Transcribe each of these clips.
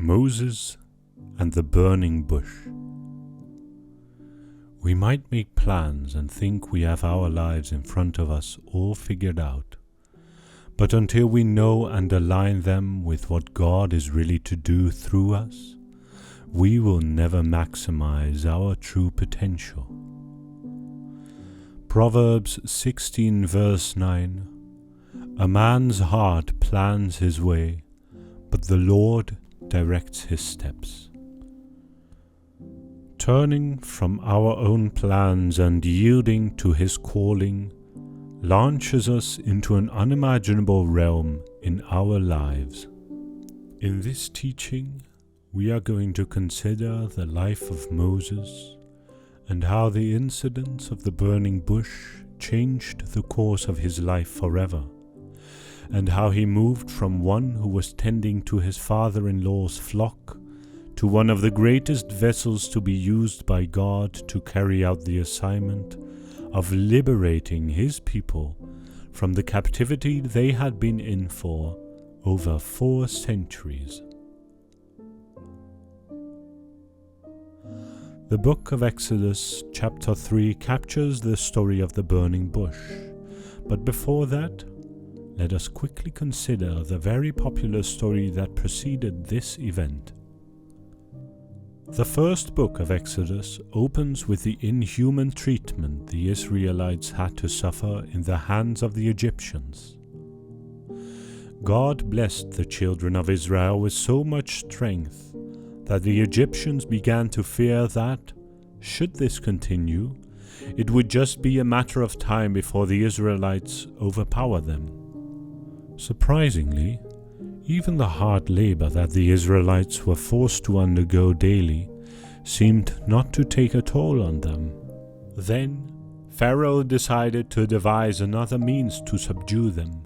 Moses and the burning bush. We might make plans and think we have our lives in front of us all figured out, but until we know and align them with what God is really to do through us, we will never maximize our true potential. Proverbs 16 verse 9: A man's heart plans his way, but the Lord directs his steps. Turning from our own plans and yielding to His calling launches us into an unimaginable realm in our lives. In this teaching, we are going to consider the life of Moses and how the incidents of the burning bush changed the course of his life forever, and how he moved from one who was tending to his father-in-law's flock to one of the greatest vessels to be used by God to carry out the assignment of liberating His people from the captivity they had been in for over 4 centuries. The book of Exodus, chapter 3, captures the story of the burning bush. But before that, let us quickly consider the very popular story that preceded this event. The first book of Exodus opens with the inhuman treatment the Israelites had to suffer in the hands of the Egyptians. God blessed the children of Israel with so much strength that the Egyptians began to fear that, should this continue, it would just be a matter of time before the Israelites overpower them. Surprisingly, even the hard labor that the Israelites were forced to undergo daily seemed not to take a toll on them. Then Pharaoh decided to devise another means to subdue them.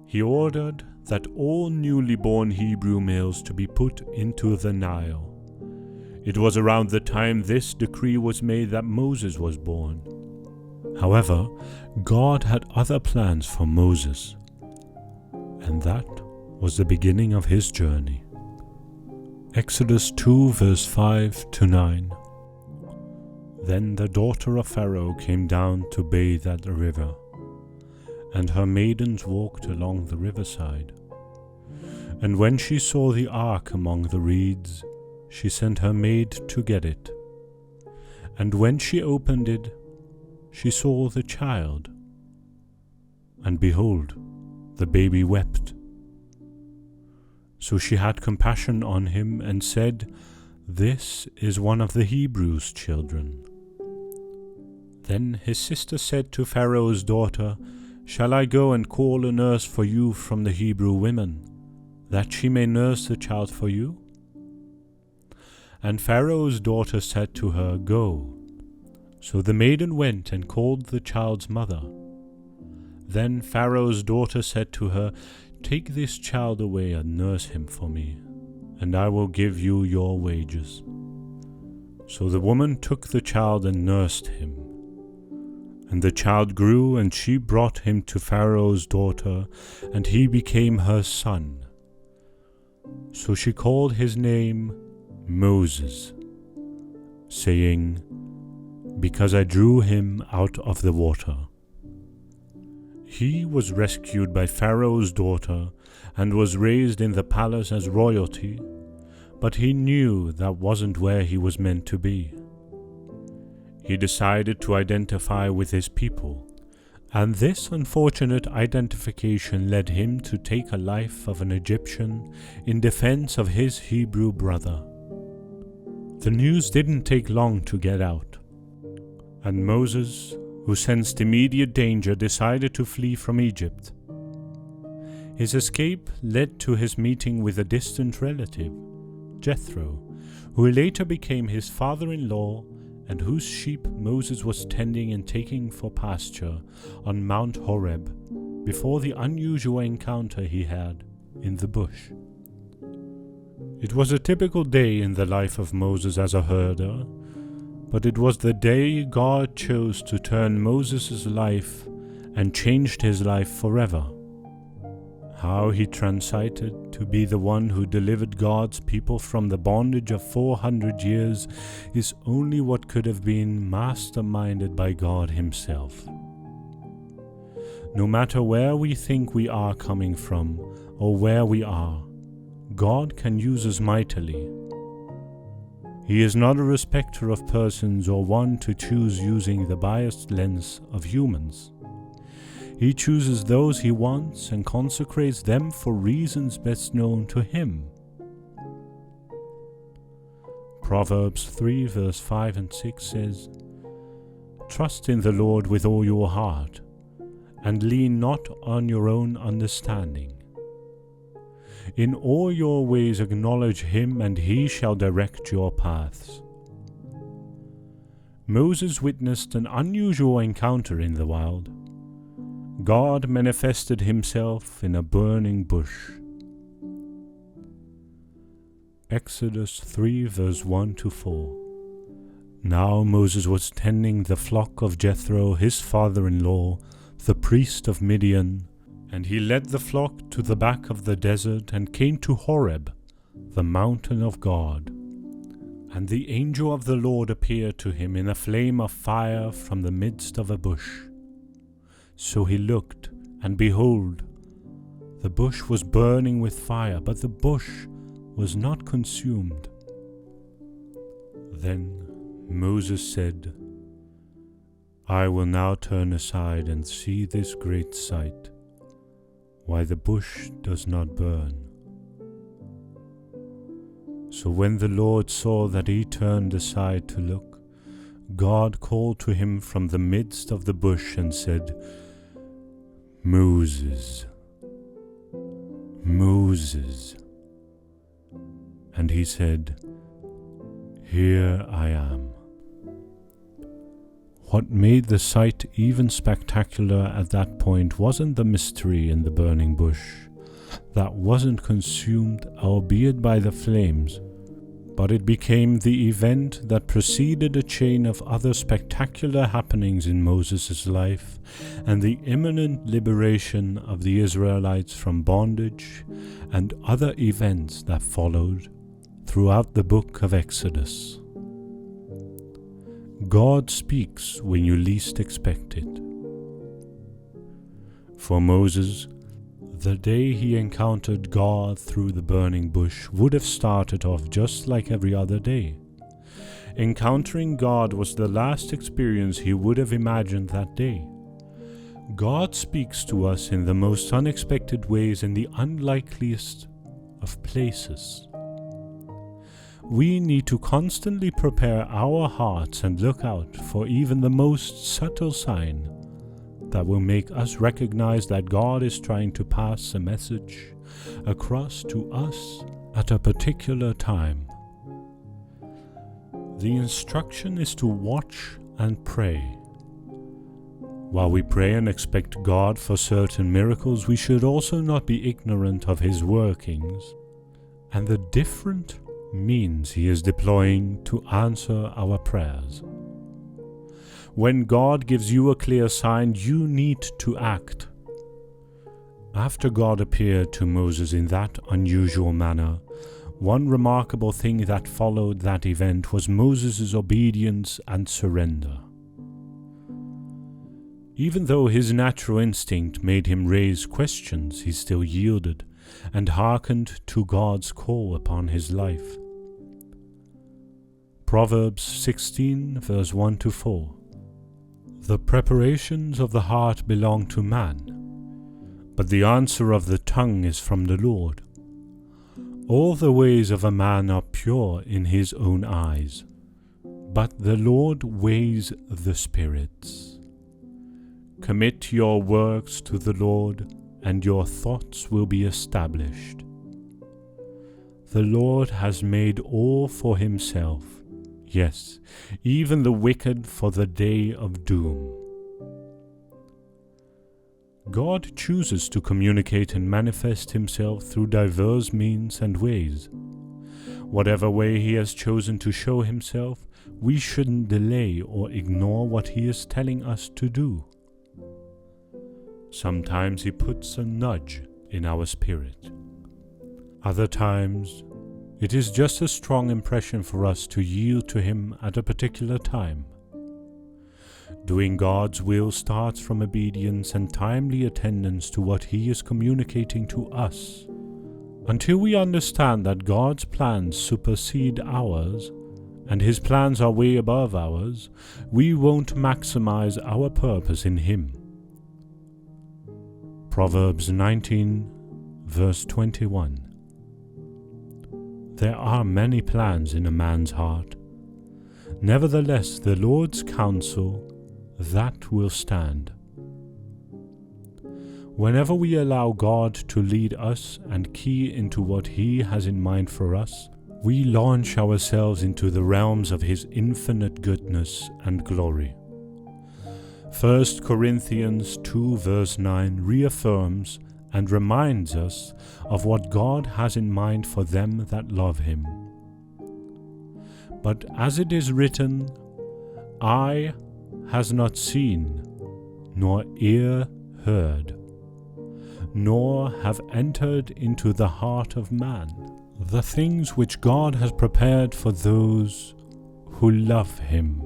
He ordered that all newly born Hebrew males to be put into the Nile. It was around the time this decree was made that Moses was born. However, God had other plans for Moses, and that was the beginning of his journey. Exodus 2 verse 5 to 9. Then the daughter of Pharaoh came down to bathe at the river, and her maidens walked along the riverside. And when she saw the ark among the reeds, she sent her maid to get it. And when she opened it, she saw the child, and behold, the baby wept. So she had compassion on him and said, "This is one of the Hebrews' children." Then his sister said to Pharaoh's daughter, "Shall I go and call a nurse for you from the Hebrew women, that she may nurse the child for you?" And Pharaoh's daughter said to her, "Go." So the maiden went and called the child's mother. Then Pharaoh's daughter said to her, "Take this child away and nurse him for me, and I will give you your wages." So the woman took the child and nursed him. And the child grew, and she brought him to Pharaoh's daughter, and he became her son. So she called his name Moses, saying, "Because I drew him out of the water." He was rescued by Pharaoh's daughter and was raised in the palace as royalty, but he knew that wasn't where he was meant to be. He decided to identify with his people, and this unfortunate identification led him to take a life of an Egyptian in defense of his Hebrew brother. The news didn't take long to get out, and Moses, who sensed immediate danger, decided to flee from Egypt. His escape led to his meeting with a distant relative, Jethro, who later became his father-in-law and whose sheep Moses was tending and taking for pasture on Mount Horeb before the unusual encounter he had in the bush. It was a typical day in the life of Moses as a herder, but it was the day God chose to turn Moses' life and changed his life forever. How he transited to be the one who delivered God's people from the bondage of 400 years is only what could have been masterminded by God himself. No matter where we think we are coming from or where we are, God can use us mightily. He is not a respecter of persons or one to choose using the biased lens of humans. He chooses those he wants and consecrates them for reasons best known to him. Proverbs 3 verse 5 and 6 says, "Trust in the Lord with all your heart, and lean not on your own understanding. In all your ways acknowledge him, and he shall direct your paths." Moses witnessed an unusual encounter in the wild. God manifested himself in a burning bush. Exodus 3 verse 1 to 4. Now Moses was tending the flock of Jethro, his father-in-law, the priest of Midian, and he led the flock to the back of the desert and came to Horeb, the mountain of God. And the angel of the Lord appeared to him in a flame of fire from the midst of a bush. So he looked, and behold, the bush was burning with fire, but the bush was not consumed. Then Moses said, "I will now turn aside and see this great sight, why the bush does not burn." So when the Lord saw that he turned aside to look, God called to him from the midst of the bush and said, "Moses, Moses." And he said, "Here I am." What made the sight even spectacular at that point wasn't the mystery in the burning bush that wasn't consumed, albeit by the flames, but it became the event that preceded a chain of other spectacular happenings in Moses' life and the imminent liberation of the Israelites from bondage and other events that followed throughout the book of Exodus. God speaks when you least expect it. For Moses, the day he encountered God through the burning bush would have started off just like every other day. Encountering God was the last experience he would have imagined that day. God speaks to us in the most unexpected ways in the unlikeliest of places. We need to constantly prepare our hearts and look out for even the most subtle sign that will make us recognize that God is trying to pass a message across to us at a particular time. The instruction is to watch and pray. While we pray and expect God for certain miracles, we should also not be ignorant of his workings and the different means he is deploying to answer our prayers. When God gives you a clear sign, you need to act. After God appeared to Moses in that unusual manner, one remarkable thing that followed that event was Moses' obedience and surrender. Even though his natural instinct made him raise questions, he still yielded and hearkened to God's call upon his life. Proverbs 16 verse 1 to 4. The preparations of the heart belong to man, but the answer of the tongue is from the Lord. All the ways of a man are pure in his own eyes, but the Lord weighs the spirits. Commit your works to the Lord, and your thoughts will be established. The Lord has made all for himself, yes, even the wicked for the day of doom. God chooses to communicate and manifest himself through diverse means and ways. Whatever way he has chosen to show himself, we shouldn't delay or ignore what he is telling us to do. Sometimes he puts a nudge in our spirit. Other times, it is just a strong impression for us to yield to Him at a particular time. Doing God's will starts from obedience and timely attendance to what He is communicating to us. Until we understand that God's plans supersede ours, and His plans are way above ours, we won't maximize our purpose in Him. Proverbs 19, verse 21. There are many plans in a man's heart. Nevertheless, the Lord's counsel, that will stand. Whenever we allow God to lead us and key into what He has in mind for us, we launch ourselves into the realms of His infinite goodness and glory. 1 Corinthians 2 verse 9 reaffirms and reminds us of what God has in mind for them that love Him. But as it is written, eye has not seen, nor ear heard, nor have entered into the heart of man the things which God has prepared for those who love Him.